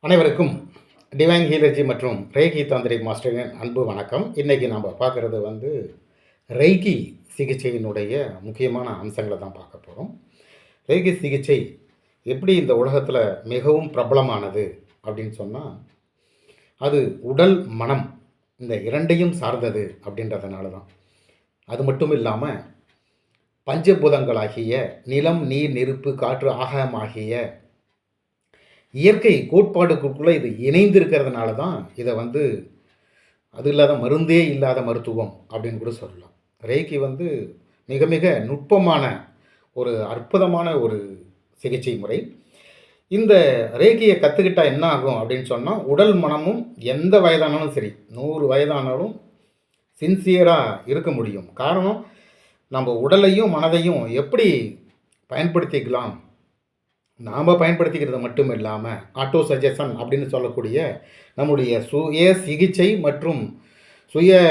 அனைவருக்கும் டிவைன் ஹீலர்ஜி மற்றும் ரேகி தாந்திரிக் மாஸ்டரின் அன்பு வணக்கம். இன்றைக்கி நம்ம பார்க்குறது ரெய்கி சிகிச்சையினுடைய முக்கியமான அம்சங்களை தான் பார்க்க போகிறோம். ரெய்கி சிகிச்சை எப்படி இந்த உலகத்தில் மிகவும் பிரபலமானது அப்படின்னு சொன்னால், அது உடல் மனம் இந்த இரண்டையும் சார்ந்தது அப்படின்றதுனால தான். அது மட்டும் இல்லாமல் பஞ்சபூதங்களாகிய நிலம், நீர், நெருப்பு, காற்று, ஆகாயம் ஆகிய இயற்கை கோட்பாடுக்குள்ளே இது இணைந்திருக்கிறதுனால தான் இதை அது இல்லாத மருந்தே இல்லாத மருத்துவம் அப்படின்னு கூட சொல்லலாம். ரேக்கி மிக மிக நுட்பமான ஒரு அற்புதமான ஒரு சிகிச்சை முறை. இந்த ரேக்கியை கற்றுக்கிட்டால் என்ன ஆகும் அப்படின்னு சொன்னால், உடல் மனமும் எந்த வயதானாலும் சரி, 100 வயதானாலும் சின்சியராக இருக்க முடியும். காரணம், நம்ம உடலையும் மனதையும் எப்படி பயன்படுத்திக்கலாம், நாம் பயன்படுத்திக்கிறது மட்டும் இல்லாமல் ஆட்டோ சஜஷன் அப்படின்னு சொல்லக்கூடிய நம்முடைய சுய சிகிச்சை மற்றும் சுய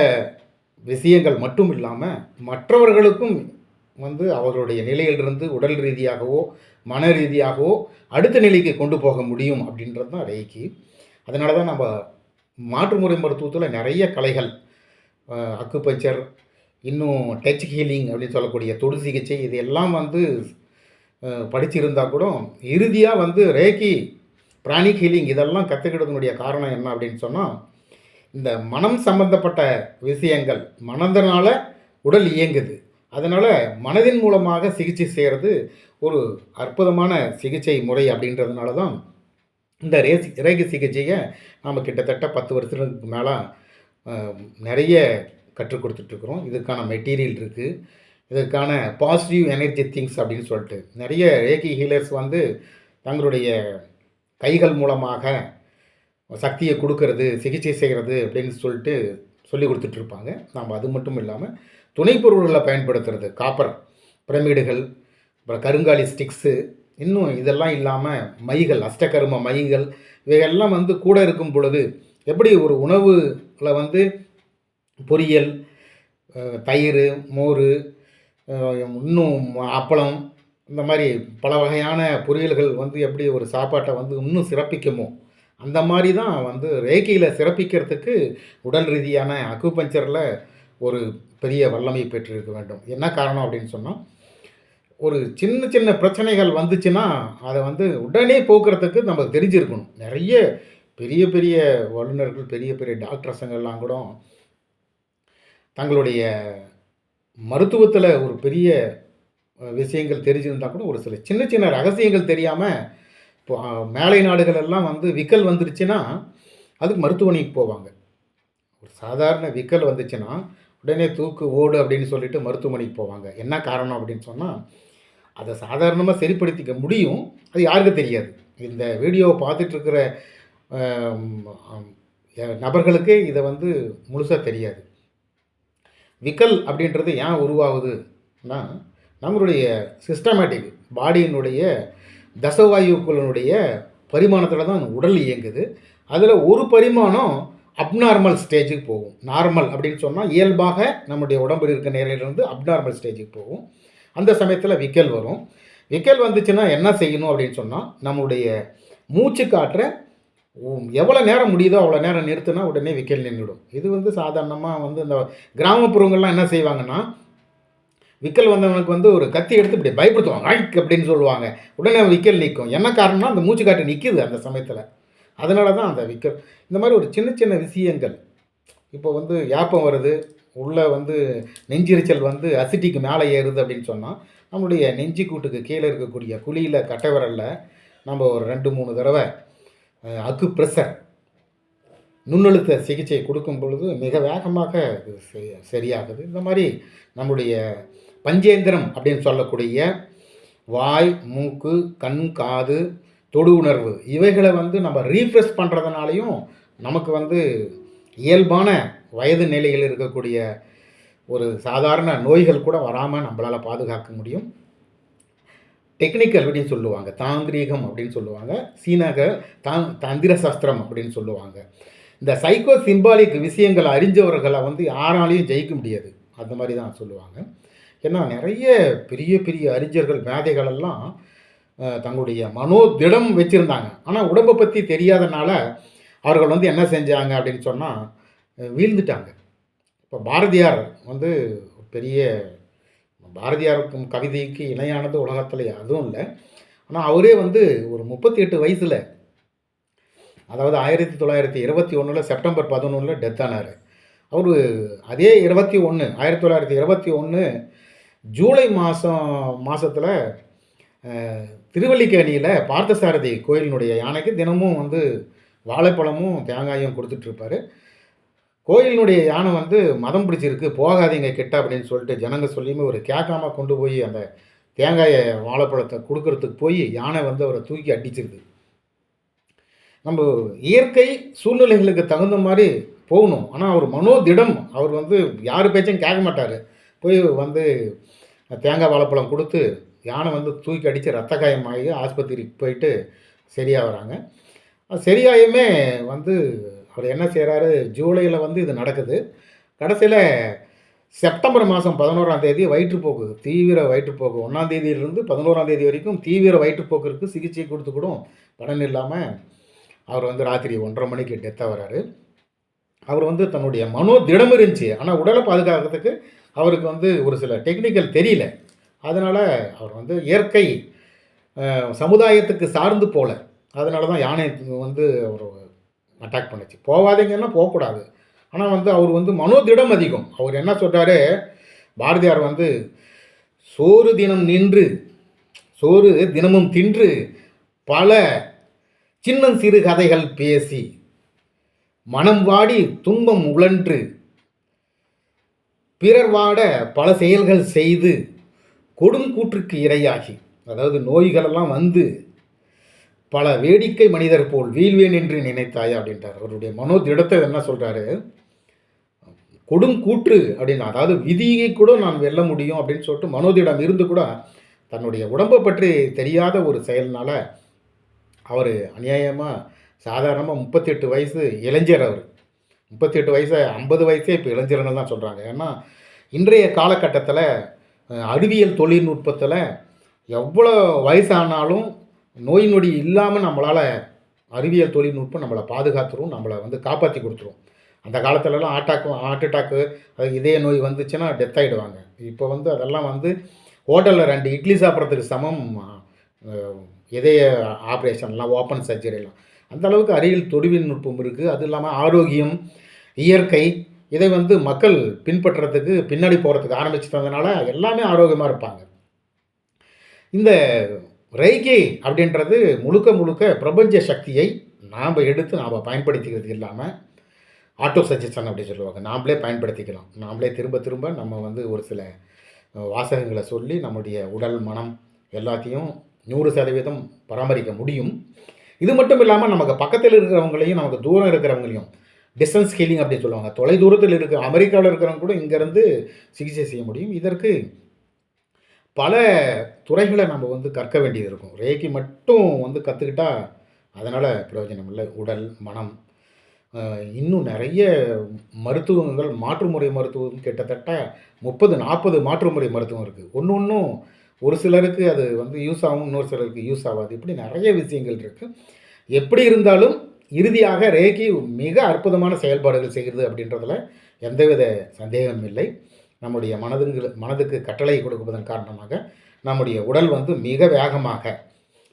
விஷயங்கள் மட்டும் இல்லாமல் மற்றவர்களுக்கும் அவர்களுடைய நிலையிலிருந்து உடல் ரீதியாகவோ மன ரீதியாகவோ அடுத்த நிலைக்கு கொண்டு போக முடியும் அப்படின்றது தான் ரேக்கி. அதனால தான் நம்ம மாற்றுமுறை மருத்துவத்தில் நிறைய கலைகள், அக்குபஞ்சர், இன்னும் டச் ஹீலிங் அப்படின்னு சொல்லக்கூடிய தொடு சிகிச்சை, இது எல்லாம் படிச்சிருந்தால் கூட இறுதியாக ரேக்கி பிராணிக் ஹீலிங் இதெல்லாம் கற்றுக்கிட்டதுனுடைய காரணம் என்ன அப்படின்னு சொன்னால், இந்த மனம் சம்பந்தப்பட்ட விஷயங்கள் மனதனால் உடல் இயங்குது. அதனால் மனதின் மூலமாக சிகிச்சை செய்கிறது ஒரு அற்புதமான சிகிச்சை முறை. அப்படின்றதுனால தான் இந்த ரேகி சிகிச்சையை நாம் கிட்டத்தட்ட 10 வருஷத்துக்கு மேலே நிறைய கற்றுக் கொடுத்துட்ருக்குறோம். இதுக்கான மெட்டீரியல் இருக்குது, இதற்கான பாசிட்டிவ் எனர்ஜி திங்ஸ் அப்படின்னு சொல்லிட்டு நிறைய ரேக்கி ஹீலர்ஸ் தங்களுடைய கைகள் மூலமாக சக்தியை கொடுக்கறது, சிகிச்சை செய்கிறது அப்படின்னு சொல்லிட்டு சொல்லி கொடுத்துட்ருப்பாங்க. நாம் அது மட்டும் இல்லாமல் துணைப்பொருள்களை பயன்படுத்துறது, காப்பர் பிரமிடுகள், அப்புறம் கருங்காலி ஸ்டிக்ஸு, இன்னும் இதெல்லாம் இல்லாமல் மைகள், அஷ்டகர்ம மைகள், இவையெல்லாம் கூட இருக்கும் பொழுது எப்படி ஒரு உணவில் பொரியல், தயிர், மோர், இன்னும் அப்பளம், இந்த மாதிரி பல வகையான பொரியல்கள் எப்படி ஒரு சாப்பாட்டை இன்னும் சிறப்பிக்குமோ, அந்த மாதிரி தான் ரேக்கியில் சிறப்பிக்கிறதுக்கு உடல் ரீதியான அக்குபஞ்சரில் ஒரு பெரிய வல்லமை பெற்றிருக்க வேண்டும். என்ன காரணம் அப்படின்னு சொன்னால், ஒரு சின்ன சின்ன பிரச்சனைகள் வந்துச்சுன்னா அதை உடனே போக்குறதுக்கு நம்ம தெரிஞ்சிருக்கணும். நிறைய பெரிய பெரிய வல்லுநர்கள், பெரிய பெரிய டாக்டர்ஸுங்கள்லாம் கூட தங்களுடைய மருத்துவத்தில் ஒரு பெரிய விஷயங்கள் தெரிஞ்சிருந்தால் கூட ஒரு சில சின்ன சின்ன ரகசியங்கள் தெரியாமல் இப்போ மேலை நாடுகளெல்லாம் விக்கல் வந்துருச்சுன்னா அதுக்கு மருத்துவமனைக்கு போவாங்க. ஒரு சாதாரண விக்கல் வந்துச்சுன்னா உடனே தூக்கு ஓடு அப்படின்னு சொல்லிட்டு மருத்துவமனைக்கு போவாங்க. என்ன காரணம் அப்படின்னு சொன்னால், அதை சாதாரணமாக சரிப்படுத்திக்க முடியும், அது யாருக்கும் தெரியாது. இந்த வீடியோவை பார்த்துட்ருக்கிற நபர்களுக்கு இதை முழுசாக தெரியாது. விக்கல் அப்படின்றது ஏன் உருவாகுதுன்னா, நம்மளுடைய சிஸ்டமேட்டிக் பாடியினுடைய தசவாயுக்களினுடைய பரிமாணத்தில் தான் உடல் இயங்குது. அதில் ஒரு பரிமாணம் அப்நார்மல் ஸ்டேஜுக்கு போகும். நார்மல் அப்படின்னு சொன்னால் இயல்பாக நம்முடைய உடம்பில் இருக்கிற நிலையிலிருந்து அப்நார்மல் ஸ்டேஜுக்கு போகும். அந்த சமயத்தில் விக்கல் வரும். விக்கல் வந்துச்சுன்னா என்ன செய்யணும் அப்படின்னு சொன்னால், நம்மளுடைய மூச்சு காற்றை எவ்வளோ நேரம் முடியுதோ அவ்வளோ நேரம் நிறுத்தினா உடனே விக்கல் நின்றுடும். இது சாதாரணமாக இந்த கிராமப்புறங்கள்லாம் என்ன செய்வாங்கன்னா, விக்கல் வந்தவனுக்கு ஒரு கத்தி எடுத்து இப்படி பயப்படுத்துவாங்க, ஐக் அப்படின்னு சொல்லுவாங்க. உடனே விக்கல் நிற்கும். என்ன காரணம்னா, அந்த மூச்சு காற்று நிற்கிது அந்த சமயத்தில். அதனால தான் அந்த விக்கல். இந்த மாதிரி ஒரு சின்ன சின்ன விஷயங்கள். இப்போ ஏப்பம் வருது, உள்ளே நெஞ்சிரிச்சல் அசிட்டிக்கு மேலே ஏறுது அப்படின்னு சொன்னால், நம்மளுடைய நெஞ்சு கூட்டுக்கு கீழே இருக்கக்கூடிய குழியில் கட்டை விரலில் நம்ம ஒரு 2-3 தடவை அக்கு ப்ரெஷர் நுண்ணழுத்த சிகிச்சை கொடுக்கும் பொழுது மிக வேகமாக இது சரியாகுது. இந்த மாதிரி நம்முடைய பஞ்சேந்திரம் அப்படின்னு சொல்லக்கூடிய வாய், மூக்கு, கண், காது, தொடு உணர்வு, இவைகளை நம்ம ரீஃப்ரெஷ் பண்ணுறதுனாலையும் நமக்கு இயல்பான வயது நிலையில் இருக்கக்கூடிய ஒரு சாதாரண நோய்கள் கூட வராமல் நம்மளால் பாதுகாக்க முடியும். டெக்னிக்கல் அப்படின்னு சொல்லுவாங்க, தாந்திரீகம் அப்படின்னு சொல்லுவாங்க, சீனக தந்திர சாஸ்திரம் அப்படின்னு சொல்லுவாங்க. இந்த சைக்கோ சிம்பாலிக் விஷயங்களை அறிஞ்சவர்களை யாராலையும் ஜெயிக்க முடியாது, அந்த மாதிரி தான் சொல்லுவாங்க. ஏன்னா நிறைய பெரிய பெரிய அறிஞர்கள், மேதைகளெல்லாம் தங்களுடைய மனோ திடம் வச்சுருந்தாங்க. ஆனால் உடம்பை பற்றி தெரியாதனால அவர்கள் வந்து என்ன செஞ்சாங்க அப்படின்னு சொன்னால் வீழ்ந்துட்டாங்க. இப்போ பாரதியார் வந்து பெரிய பாரதியாருக்கும் கவிதைக்கு இணையானது உலகத்தில் அதுவும் இல்லை. ஆனால் அவரே வந்து ஒரு 38 வயசில், அதாவது 1921 செப்டம்பர் 11 டெத் ஆனார். அவர் அதே 1921 ஜூலை மாதத்தில் திருவல்லிக்கேணியில் பார்த்தசாரதி கோயிலினுடைய யானைக்கு தினமும் வந்து வாழைப்பழமும் தேங்காயும் கொடுத்துட்ருப்பார். கோயிலினுடைய யானை வந்து மதம் பிடிச்சிருக்கு, போகாதீங்க கிட்ட அப்படின்னு சொல்லிட்டு ஜனங்க சொல்லியுமே ஒரு கேட்காம கொண்டு போய் அந்த தேங்காயை வாழைப்பழத்தை கொடுக்கறதுக்கு போய் யானை வந்து அவரை தூக்கி அடிச்சிருது. நம்ம இயற்கை சூழ்நிலைகளுக்கு தகுந்த மாதிரி போகணும். ஆனால் அவர் மனோதிடம், அவர் வந்து யார் பேச்சும் கேட்க மாட்டார். போய் வந்து தேங்காய் வாழைப்பழம் கொடுத்து யானை வந்து தூக்கி அடித்து ரத்த காயமாகி ஆஸ்பத்திரிக்கு போயிட்டு சரியாகிறாங்க. சரியாயுமே வந்து அவர் என்ன செய்கிறாரு, ஜூலையில் வந்து இது நடக்குது. கடைசியில் செப்டம்பர் மாதம் 11ஆம் தேதி வயிற்றுப்போக்கு, தீவிர வயிற்றுப்போக்கு, 1ஆம் தேதியிலிருந்து 11ஆம் தேதி வரைக்கும் தீவிர வயிற்றுப்போக்கிற்கு சிகிச்சை கொடுத்து கூட பலன் இல்லாமல் அவர் வந்து ராத்திரி 1:30 மணிக்கு டெத்தாக வராரு. அவர் வந்து தன்னுடைய மனோ திடம் இருந்துச்சு, ஆனால் உடலை பாதுகாக்கிறதுக்கு அவருக்கு வந்து ஒரு சில டெக்னிக்கல் தெரியல. அதனால் அவர் வந்து இயற்கை சமுதாயத்துக்கு சார்ந்து போகல. அதனால தான் யானை வந்து அவர் அட்டாக் பண்ணுச்சு. போகாதீங்கன்னா போகக்கூடாது. ஆனால் வந்து அவர் வந்து மனோதிடம் அதிகம். அவர் என்ன சொல்கிறாரு, பாரதியார் வந்து சோறு தினமும் தின்று பல சின்னஞ்சிறு கதைகள் பேசி மனம் வாடி துன்பம் உழன்று பிறர் வாட பல செயல்கள் செய்து கொடுங்கூற்றுக்கு இரையாகி, அதாவது நோய்களெல்லாம் வந்து பல வேடிக்கை மனிதர் போல் வீழ்வேன் என்று நினைத்தாயா அப்படின்றார். அவருடைய மனோதிடத்தை என்ன சொல்கிறாரு, கொடுங்கூற்று அப்படின்னு, அதாவது விதியை கூட நான் வெல்ல முடியும் அப்படின்னு சொல்லிட்டு மனோதிடம் இருந்து கூட தன்னுடைய உடம்பை பற்றி தெரியாத ஒரு செயல்னால அவர் அநியாயமாக சாதாரணமாக 38 வயசு இளைஞர். அவர் 38 வயசு 50 வயசே இப்போ இளைஞர்கள் தான் சொல்கிறாங்க. ஏன்னா இன்றைய காலகட்டத்தில் அறிவியல் தொழில்நுட்பத்தில் எவ்வளோ வயசானாலும் நோய் நொடி இல்லாமல் நம்மளால் அறிவியல் தொழில்நுட்பம் நம்மளை பாதுகாத்துரும், நம்மளை வந்து காப்பாற்றி கொடுத்துரும். அந்த காலத்துலலாம் ஹார்ட் அட்டாக்கு இதய நோய் வந்துச்சுன்னா டெத் ஆகிடுவாங்க. இப்போ வந்து அதெல்லாம் வந்து ஹோட்டலில் 2 இட்லி சாப்பிட்றதுக்கு சமம் இதய ஆப்ரேஷன்லாம், ஓப்பன் சர்ஜரிலாம். அந்தளவுக்கு அறிவியல் தொழில்நுட்பம் இருக்குது. அது இல்லாமல் ஆரோக்கியம், இயற்கை இதை வந்து மக்கள் பின்பற்றுறதுக்கு பின்னாடி போகிறதுக்கு ஆரம்பிச்சிட்டதுனால எல்லாமே ஆரோக்கியமாக இருப்பாங்க. இந்த ரெய்கி அப்படின்றது முழுக்க பிரபஞ்ச சக்தியை நாம் எடுத்து நாம் பயன்படுத்திக்கிறது இல்லாமல் ஆட்டோ சஜஷன் அப்படி சொல்லுவாங்க, நாம்ளே பயன்படுத்திக்கலாம். நாம்ளே திரும்ப நம்ம வந்து ஒரு சில வாசகங்களை சொல்லி நம்முடைய உடல் மனம் எல்லாத்தையும் 100% பராமரிக்க முடியும். இது மட்டும் இல்லாமல் நமக்கு பக்கத்தில் இருக்கிறவங்களையும் நமக்கு தூரம் இருக்கிறவங்களையும் டிஸ்டன்ஸ் ஹீலிங் அப்படின்னு சொல்லுவாங்க. தொலை தூரத்தில் இருக்கிற அமெரிக்காவில் இருக்கிறவங்க கூட இங்கேருந்து சிகிச்சை செய்ய முடியும். இதற்கு பல துறைகளை நம்ம வந்து கற்க வேண்டியது இருக்கும். ரேக்கி மட்டும் வந்து கற்றுக்கிட்டா அதனால் பிரயோஜனம் இல்லை. உடல் மனம் இன்னும் நிறைய மருத்துவங்கள், மாற்றுமுறை மருத்துவம் கிட்டத்தட்ட 30-40 மாற்றுமுறை மருத்துவம் இருக்குது. ஒன்றும் ஒரு சிலருக்கு அது வந்து யூஸ் ஆகும், இன்னொரு சிலருக்கு யூஸ் ஆகாது. இப்படி நிறைய விஷயங்கள் இருக்குது. எப்படி இருந்தாலும் இறுதியாக ரேக்கி மிக அற்புதமான செயல்பாடுகள் செய்கிறது அப்படின்றதுல எந்தவித சந்தேகமும் இல்லை. நம்முடைய மனதுக்கு கட்டளை கொடுப்பதன் காரணமாக நம்முடைய உடல் வந்து மிக வேகமாக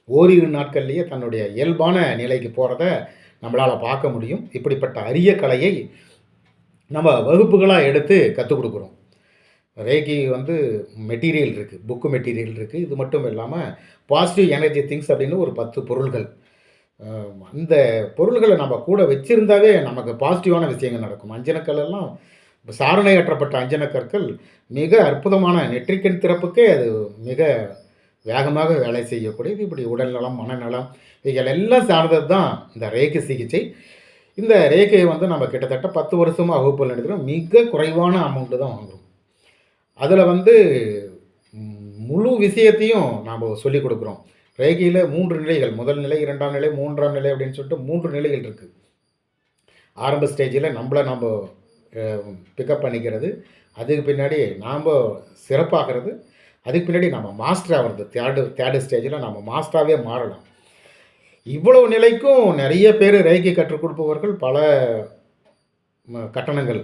ஓரிரு நாட்கள்லேயே தன்னுடைய இயல்பான நிலைக்கு போகிறத நம்மளால் பார்க்க முடியும். இப்படிப்பட்ட அரிய கலையை நம்ம வகுப்புகளாக எடுத்து கற்றுக் கொடுக்குறோம். ரேக்கி வந்து மெட்டீரியல் இருக்குது, புக்கு மெட்டீரியல் இருக்குது. இது மட்டும் இல்லாமல் பாசிட்டிவ் எனர்ஜி திங்ஸ் அப்படின்னு ஒரு 10 பொருள்கள், அந்த பொருள்களை நம்ம கூட வச்சுருந்தாவே நமக்கு பாசிட்டிவான விஷயங்கள் நடக்கும். அஞ்சனக்கல் எல்லாம் சாரணையற்றப்பட்ட அஞ்சனக்கற்கள் மிக அற்புதமான நெற்றிக்கண் திறப்புக்கே அது மிக வேகமாக வேலை செய்யக்கூடியது. இப்படி உடல்நலம், மனநலம் இவைகள் எல்லாம் சார்ந்தது தான் இந்த ரேக்கி சிகிச்சை. இந்த ரேக்கையை வந்து நம்ம கிட்டத்தட்ட 10 வருஷமாக வகுப்புகள் நடத்துகிறோம். மிக குறைவான அமௌண்ட்டு தான் வாங்குகிறோம். அதில் வந்து முழு விஷயத்தையும் நாம் சொல்லிக் கொடுக்குறோம். ரேக்கியில் 3 நிலைகள், முதல் நிலை, 2ஆம் நிலை, 3ஆம் நிலை அப்படின்னு சொல்லிட்டு 3 நிலைகள் இருக்குது. ஆரம்ப ஸ்டேஜில் நம்ம பிக்கப் பண்ணிக்கிறது, அதுக்கு பின்னாடி நாம் சிறப்பாகிறது, அதுக்கு பின்னாடி நம்ம மாஸ்டர் ஆகிறது தேர்டு ஸ்டேஜில் நம்ம மாஸ்டராகவே மாறலாம். இவ்வளவு நிலைக்கும் நிறைய பேர் ரேகி கற்றுக் கொடுப்பவர்கள் பல கட்டணங்கள்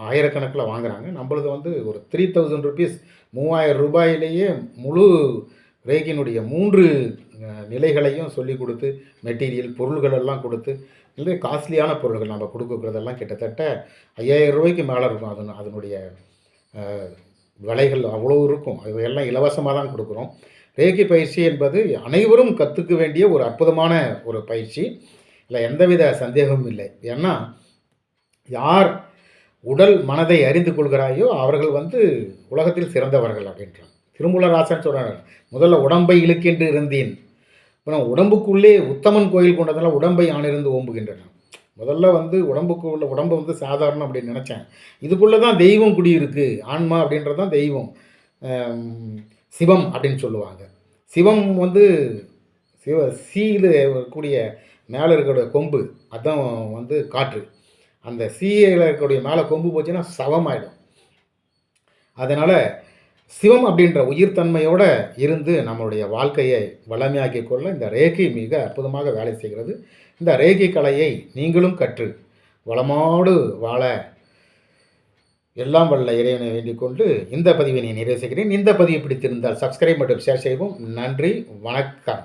ஆயிரக்கணக்கில் வாங்குகிறாங்க. நம்மளது வந்து ஒரு 3000 ருபீஸ், 3000 ரூபாயிலேயே முழு ரேகியினுடைய 3 நிலைகளையும் சொல்லிக் கொடுத்து, மெட்டீரியல் பொருள்கள் எல்லாம் கொடுத்து, இல்லை காஸ்ட்லியான பொருள்கள் நம்ம கொடுக்குறதெல்லாம் கிட்டத்தட்ட 5000 ரூபாய்க்கு மேலே இருக்கும். அதனுடைய விலைகள் அவ்வளோ இருக்கும். அவையெல்லாம் இலவசமாக தான் கொடுக்குறோம். ரேகி பயிற்சி என்பது அனைவரும் கற்றுக்க வேண்டிய ஒரு அற்புதமான ஒரு பயிற்சி. இல்லை எந்தவித சந்தேகமும் இல்லை. ஏன்னா யார் உடல் மனதை அறிந்து கொள்கிறாயோ அவர்கள் வந்து உலகத்தில் சிறந்தவர்கள் அப்படின்றாங்க. திருமூலராசன் சொல்கிறார், முதல்ல உடம்பை இழுக்கின்று இருந்தேன். இப்போ நான் உடம்புக்குள்ளே உத்தமன் கோயில் கொண்டதால உடம்பை ஆணிருந்து ஓம்புகின்றன. முதல்ல வந்து உடம்புக்குள்ள உடம்பு வந்து சாதாரணம் அப்படின்னு நினச்சேன். இதுக்குள்ளே தான் தெய்வம் குடியிருக்கு. ஆன்மா அப்படின்றது தான் தெய்வம். சிவம் அப்படின்னு சொல்லுவாங்க. சிவம் வந்து சீயில் இருக்கக்கூடிய மேலே இருக்கக்கூடிய கொம்பு அதுதான் வந்து காற்று. அந்த சீயில் இருக்கக்கூடிய மேலே கொம்பு போச்சுன்னா சவமாயிடும். அதனால் சிவம் அப்படின்ற உயிர்த்தன்மையோடு இருந்து நம்மளுடைய வாழ்க்கையை வளமையாக்கி கொள்ள இந்த ரேகி மிக அற்புதமாக வேலை செய்கிறது. இந்த ரேகி கலையை நீங்களும் கற்று வளமோடு வாழ எல்லாம் வல்ல இறைவனை வேண்டிக் கொண்டு இந்த பதிவினை நிறைவு செய்கிறேன். இந்த பதிவு பிடித்திருந்தால் சப்ஸ்கிரைப் மற்றும் ஷேர் செய்வோம். நன்றி, வணக்கம்.